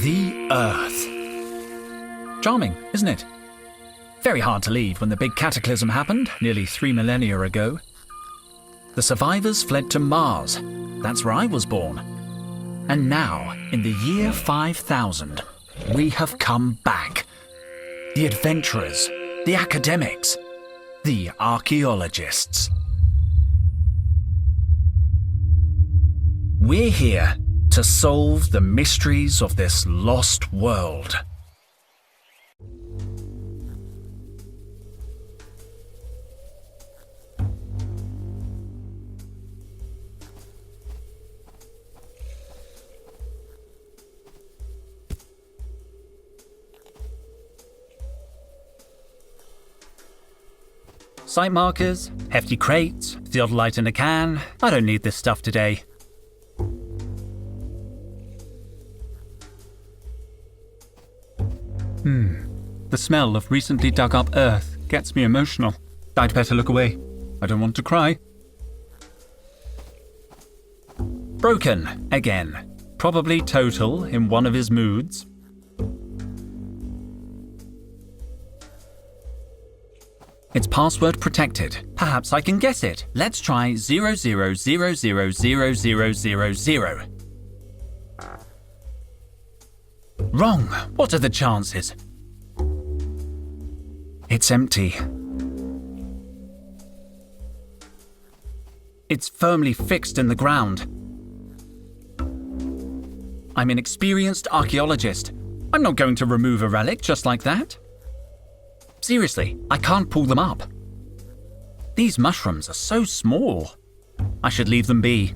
The Earth. Charming, isn't it? Very hard to leave when the big cataclysm happened nearly 3 millennia ago. The survivors fled to Mars. That's where I was born. And now, in the year 5000, we have come back. The adventurers, the academics, the archaeologists. We're here to solve the mysteries of this lost world. Site markers, hefty crates, the odd light in a can. I don't need this stuff today. The smell of recently dug up earth gets me emotional. I'd better look away. I don't want to cry. Broken, again. Probably Totel in one of his moods. It's password protected. Perhaps I can guess it. Let's try 00000000. Wrong. What are the chances? It's empty. It's firmly fixed in the ground. I'm an experienced archaeologist. I'm not going to remove a relic just like that. Seriously, I can't pull them up. These mushrooms are so small. I should leave them be.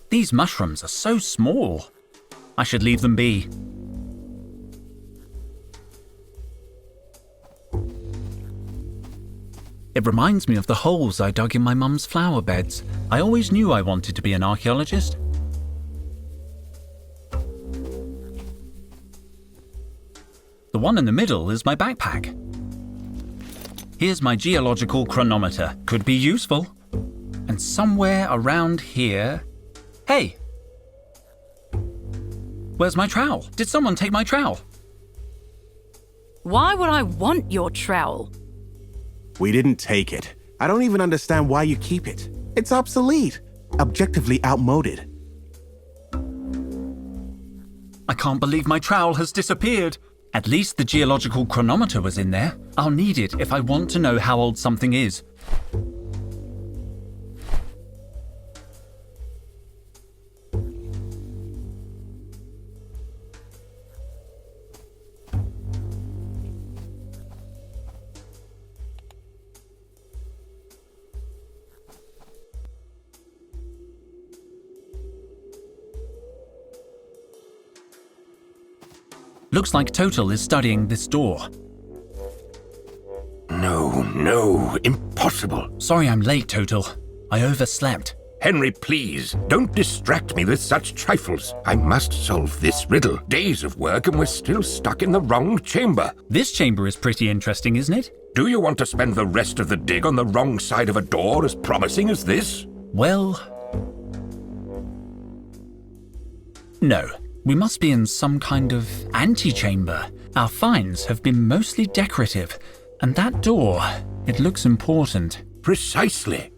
These mushrooms are so small. I should leave them be. It reminds me of the holes I dug in my mum's flower beds. I always knew I wanted to be an archaeologist. The one in the middle is my backpack. Here's my geological chronometer. Could be useful. And somewhere around here... Hey! Where's my trowel? Did someone take my trowel? Why would I want your trowel? We didn't take it. I don't even understand why you keep it. It's obsolete. Objectively outmoded. I can't believe my trowel has disappeared. At least the geological chronometer was in there. I'll need it if I want to know how old something is. Looks like Totel is studying this door. No, impossible. Sorry I'm late, Totel. I overslept. Henry, please, don't distract me with such trifles. I must solve this riddle. Days of work and we're still stuck in the wrong chamber. This chamber is pretty interesting, isn't it? Do you want to spend the rest of the dig on the wrong side of a door as promising as this? Well... no. We must be in some kind of antechamber. Our finds have been mostly decorative. And that door, it looks important. Precisely.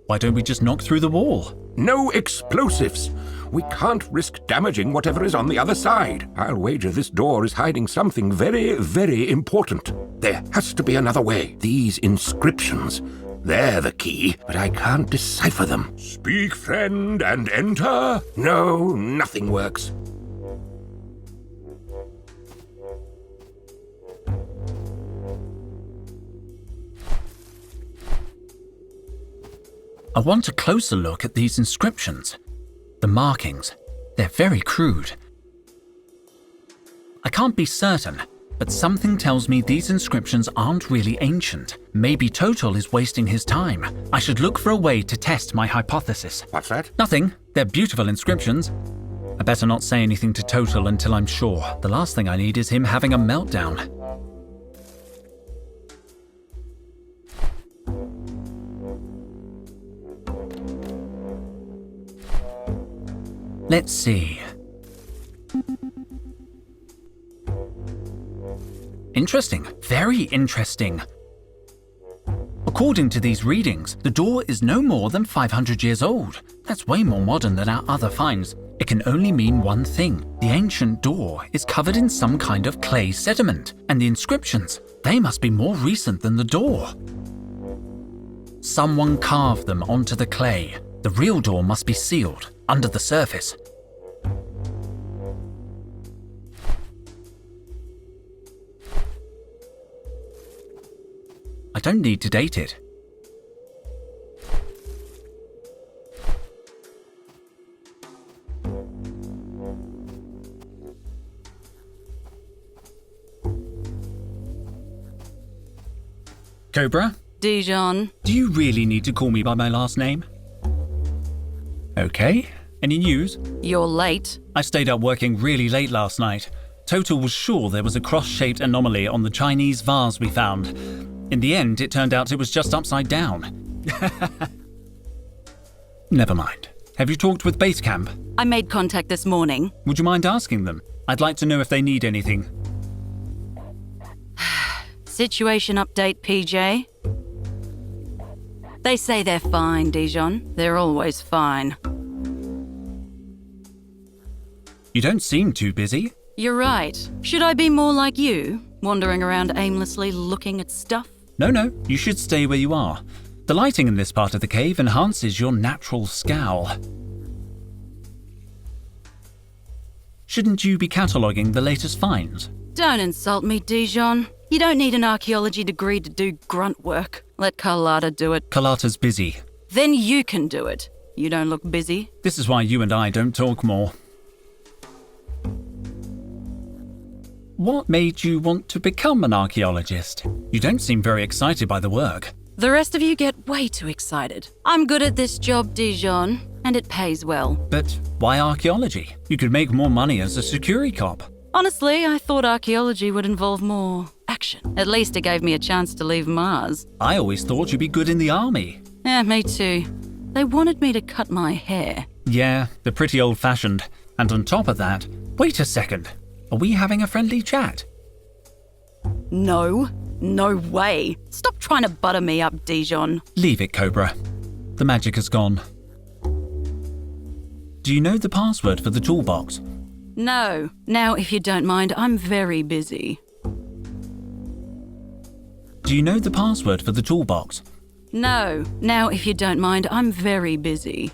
Why don't we just knock through the wall? No explosives. We can't risk damaging whatever is on the other side. I'll wager this door is hiding something very, very important. There has to be another way. These inscriptions, they're the key, but I can't decipher them. Speak, friend, and enter? No, nothing works. I want a closer look at these inscriptions. The markings, they're very crude. I can't be certain, but something tells me these inscriptions aren't really ancient. Maybe Totel is wasting his time. I should look for a way to test my hypothesis. What's that? Nothing. They're beautiful inscriptions. I better not say anything to Totel until I'm sure. The last thing I need is him having a meltdown. Let's see. Interesting. Very interesting. According to these readings, the door is no more than 500 years old. That's way more modern than our other finds. It can only mean one thing. The ancient door is covered in some kind of clay sediment, and the inscriptions, they must be more recent than the door. Someone carved them onto the clay. The real door must be sealed under the surface. I don't need to date it. Cobra? Dijon. Do you really need to call me by my last name? Okay. Any news? You're late. I stayed up working really late last night. Totel was sure there was a cross-shaped anomaly on the Chinese vase we found. In the end, it turned out it was just upside down. Never mind. Have you talked with base camp? I made contact this morning. Would you mind asking them? I'd like to know if they need anything. Situation update, PJ. They say they're fine, Dijon. They're always fine. You don't seem too busy. You're right. Should I be more like you, wandering around aimlessly looking at stuff? No, you should stay where you are. The lighting in this part of the cave enhances your natural scowl. Shouldn't you be cataloguing the latest finds? Don't insult me, Dijon. You don't need an archaeology degree to do grunt work. Let Carlotta do it. Carlotta's busy. Then you can do it. You don't look busy. This is why you and I don't talk more. What made you want to become an archaeologist? You don't seem very excited by the work. The rest of you get way too excited. I'm good at this job, Dijon, and it pays well. But why archaeology? You could make more money as a security cop. Honestly, I thought archaeology would involve more action. At least it gave me a chance to leave Mars. I always thought you'd be good in the army. Yeah, me too. They wanted me to cut my hair. Yeah, they're pretty old-fashioned. And on top of that, wait a second. Are we having a friendly chat? No way. Stop trying to butter me up, Dijon. Leave it, Cobra. The magic has gone. Do you know the password for the toolbox? No. Now, if you don't mind, I'm very busy. Do you know the password for the toolbox? No. Now, if you don't mind, I'm very busy.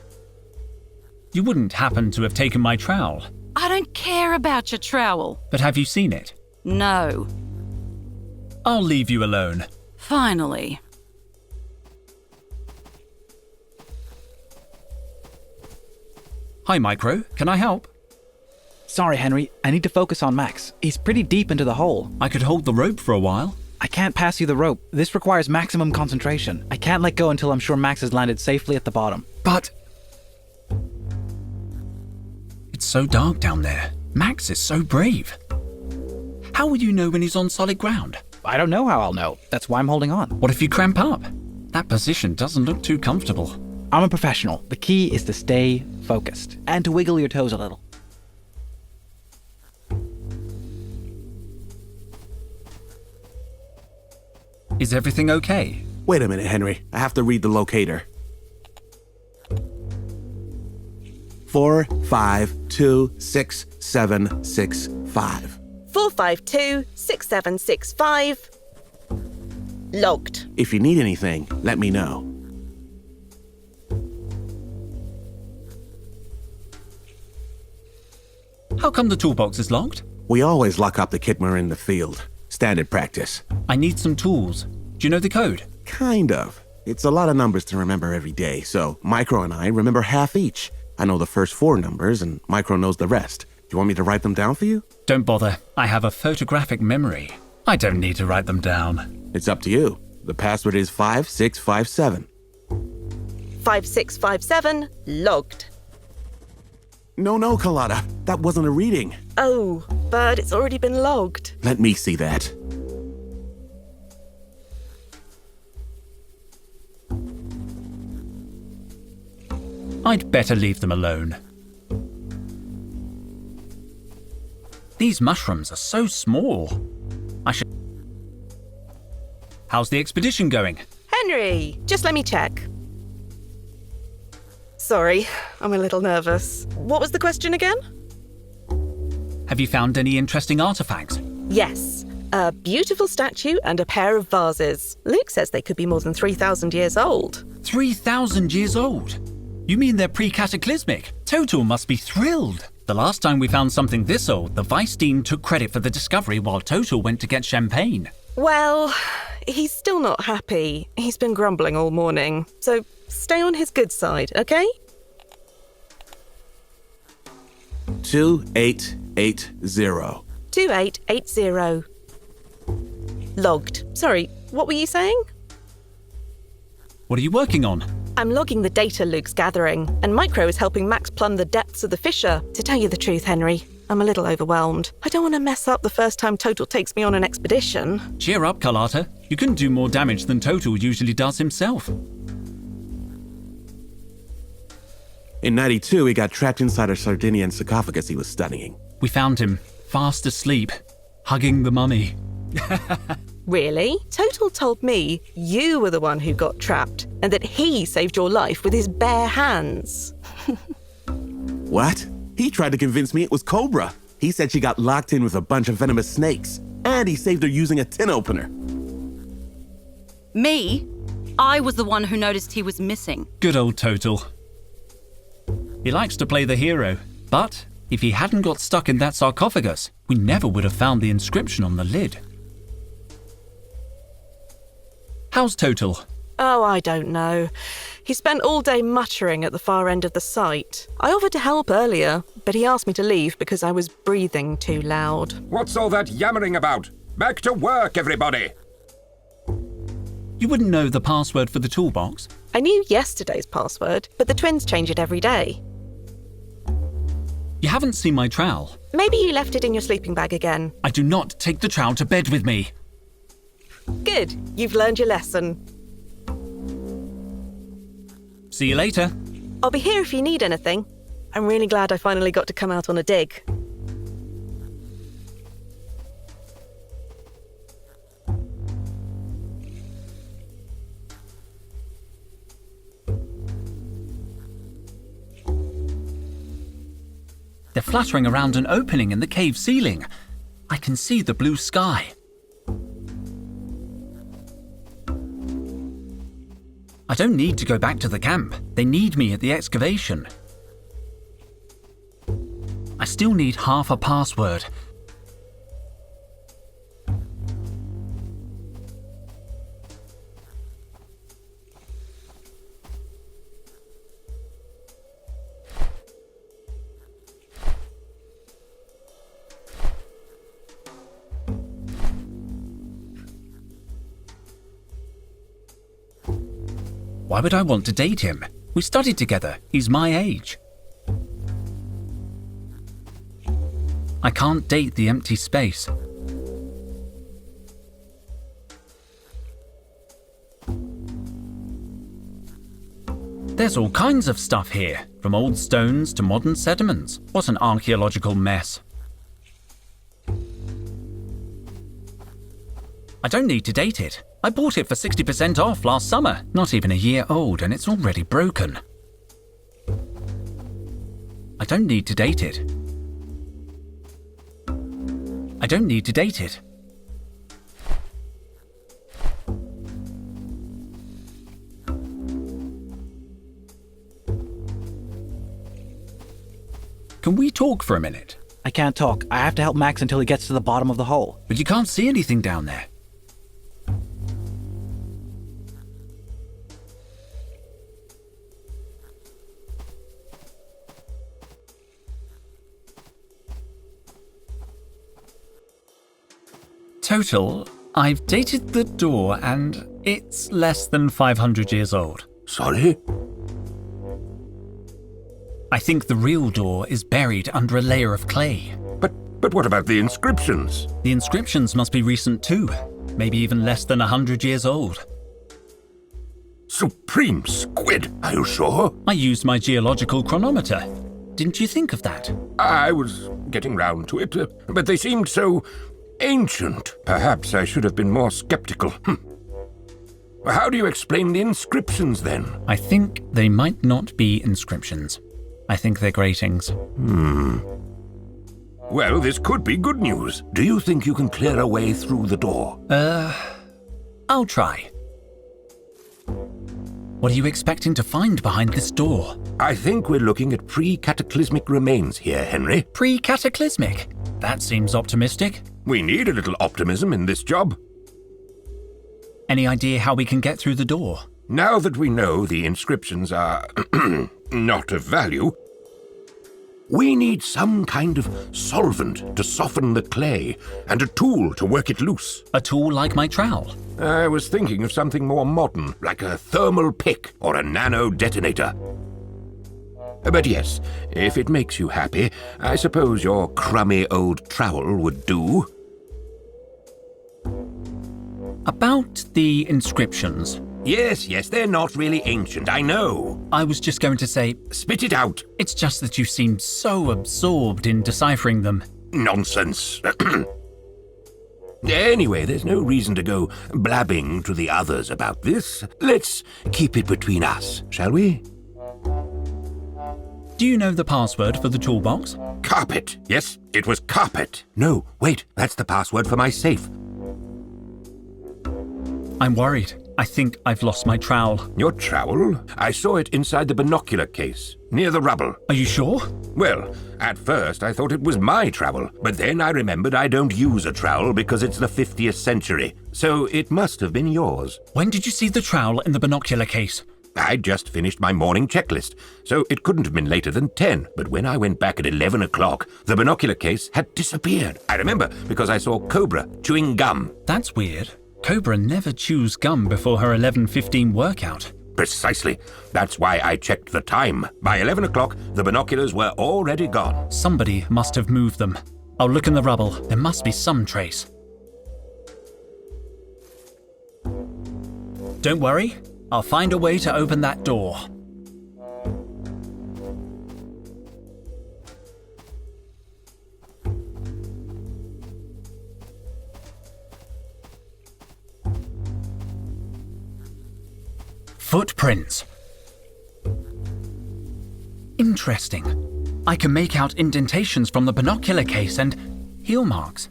You wouldn't happen to have taken my trowel. I don't care about your trowel. But have you seen it? No. I'll leave you alone. Finally. Hi, Micro. Can I help? Sorry, Henry. I need to focus on Max. He's pretty deep into the hole. I could hold the rope for a while. I can't pass you the rope. This requires maximum concentration. I can't let go until I'm sure Max has landed safely at the bottom. But... it's so dark down there. Max is so brave. How will you know when he's on solid ground? I don't know how I'll know. That's why I'm holding on. What if you cramp up? That position doesn't look too comfortable. I'm a professional. The key is to stay focused and to wiggle your toes a little. Is everything okay? Wait a minute, Henry. I have to read the locator. 4526765. 4526765. Logged. If you need anything, let me know. How come the toolbox is locked? We always lock up the kit when we're in the field. Standard practice. I need some tools. Do you know the code? Kind of. It's a lot of numbers to remember every day, so Micro and I remember half each. I know the first 4 numbers, and Micro knows the rest. Do you want me to write them down for you? Don't bother. I have a photographic memory. I don't need to write them down. It's up to you. The password is 5657. 5657. Logged. No, Carlotta. That wasn't a reading. Oh, but it's already been logged. Let me see that. I'd better leave them alone. These mushrooms are so small. I should... How's the expedition going? Henry, just let me check. Sorry, I'm a little nervous. What was the question again? Have you found any interesting artifacts? Yes, a beautiful statue and a pair of vases. Luke says they could be more than 3,000 years old. 3,000 years old? You mean they're pre-cataclysmic? Totel must be thrilled. The last time we found something this old, the Vice Dean took credit for the discovery while Totel went to get champagne. Well, he's still not happy. He's been grumbling all morning. So stay on his good side, okay? 2880. 2880. Logged. Sorry, what were you saying? What are you working on? I'm logging the data Luke's gathering, and Micro is helping Max plumb the depths of the fissure. To tell you the truth, Henry, I'm a little overwhelmed. I don't want to mess up the first time Totel takes me on an expedition. Cheer up, Carlotta. You can do more damage than Totel usually does himself. In 92, he got trapped inside a Sardinian sarcophagus he was studying. We found him, fast asleep, hugging the mummy. Really? Totel told me you were the one who got trapped, and that he saved your life with his bare hands. What? He tried to convince me it was Cobra. He said she got locked in with a bunch of venomous snakes, and he saved her using a tin opener. Me? I was the one who noticed he was missing. Good old Totel. He likes to play the hero, but if he hadn't got stuck in that sarcophagus, we never would have found the inscription on the lid. How's Totel? Oh, I don't know. He spent all day muttering at the far end of the site. I offered to help earlier, but he asked me to leave because I was breathing too loud. What's all that yammering about? Back to work, everybody! You wouldn't know the password for the toolbox? I knew yesterday's password, but the twins change it every day. You haven't seen my trowel. Maybe you left it in your sleeping bag again. I do not take the trowel to bed with me. Good, you've learned your lesson. See you later. I'll be here if you need anything. I'm really glad I finally got to come out on a dig. They're fluttering around an opening in the cave ceiling. I can see the blue sky. I don't need to go back to the camp. They need me at the excavation. I still need half a password. Why would I want to date him? We studied together. He's my age. I can't date the empty space. There's all kinds of stuff here, from old stones to modern sediments. What an archaeological mess. I don't need to date it. I bought it for 60% off last summer. Not even a year old, and it's already broken. I don't need to date it. I don't need to date it. Can we talk for a minute? I can't talk. I have to help Max until he gets to the bottom of the hole. But you can't see anything down there. Totel, I've dated the door and it's less than 500 years old. Sorry? I think the real door is buried under a layer of clay. But what about the inscriptions? The inscriptions must be recent too, maybe even less than 100 years old. Supreme squid, are you sure? I used my geological chronometer. Didn't you think of that? I was getting round to it, but they seemed so ancient. Perhaps I should have been more skeptical. How do you explain the inscriptions, then? I think they might not be inscriptions. I think they're gratings. Well, this could be good news. Do you think you can clear a way through the door? I'll try. What are you expecting to find behind this door? I think we're looking at pre-cataclysmic remains here, Henry. Pre-cataclysmic? That seems optimistic. We need a little optimism in this job. Any idea how we can get through the door? Now that we know the inscriptions are not of value, we need some kind of solvent to soften the clay and a tool to work it loose. A tool like my trowel? I was thinking of something more modern, like a thermal pick or a nano detonator. But yes, if it makes you happy, I suppose your crummy old trowel would do. About the inscriptions. Yes, they're not really ancient, I know. I was just going to say, Spit it out. it's just that you seem so absorbed in deciphering them. Nonsense. Anyway, there's no reason to go blabbing to the others about this. Let's keep it between us, shall we? Do you know the password for the toolbox? Carpet. Yes, it was carpet. No, wait, that's the password for my safe. I'm worried. I think I've lost my trowel. Your trowel? I saw it inside the binocular case, near the rubble. Are you sure? Well, at first I thought it was my trowel, but then I remembered I don't use a trowel because it's the 50th century, so it must have been yours. When did you see the trowel in the binocular case? I'd just finished my morning checklist, so it couldn't have been later than 10. But when I went back at 11 o'clock, the binocular case had disappeared. I remember because I saw Cobra chewing gum. That's weird. Cobra never chews gum before her 11:15 workout. Precisely. That's why I checked the time. By 11 o'clock, the binoculars were already gone. Somebody must have moved them. I'll look in the rubble. There must be some trace. Don't worry. I'll find a way to open that door. Footprints. Interesting. I can make out indentations from the binocular case and heel marks.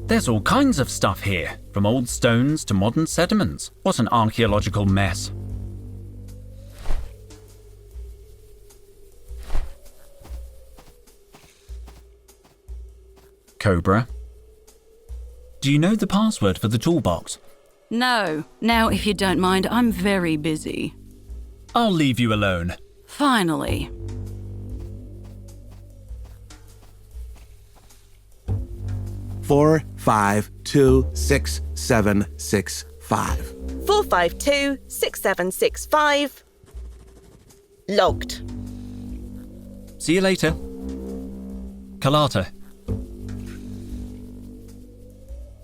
There's all kinds of stuff here, from old stones to modern sediments. What an archaeological mess. Cobra. Do you know the password for the toolbox? No. Now, if you don't mind, I'm very busy. I'll leave you alone. Finally. Four, 5, 2, 6, 7, 6, 5. 452 6765. Logged. See you later. Carlotta.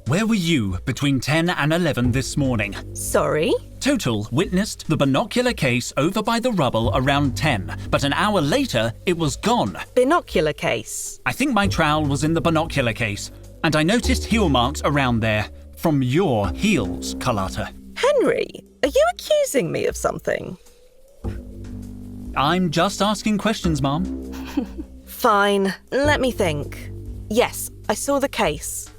Where were you between 10 and 11 this morning? Sorry? Totel witnessed the binocular case over by the rubble around 10, but an hour later, it was gone. Binocular case. I think my trowel was in the binocular case, and I noticed heel marks around there. From your heels, Carlotta. Henry, are you accusing me of something? I'm just asking questions, Mom. Fine, let me think. Yes, I saw the case.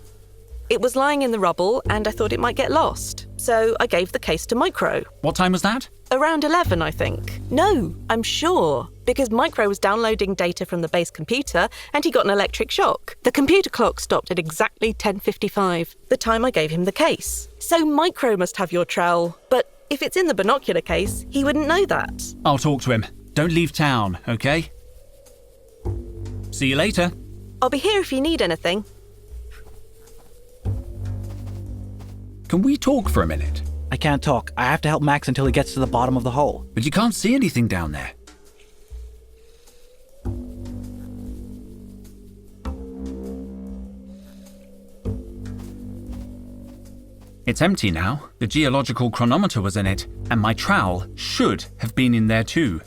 It was lying in the rubble and I thought it might get lost. So I gave the case to Micro. What time was that? Around 11, I think. No, I'm sure. Because Micro was downloading data from the base computer and he got an electric shock. The computer clock stopped at exactly 10:55, the time I gave him the case. So Micro must have your trowel. But if it's in the binocular case, he wouldn't know that. I'll talk to him. Don't leave town, okay? See you later. I'll be here if you need anything. Can we talk for a minute? I can't talk. I have to help Max until he gets to the bottom of the hole. But you can't see anything down there. It's empty now. The geological chronometer was in it, and my trowel should have been in there too.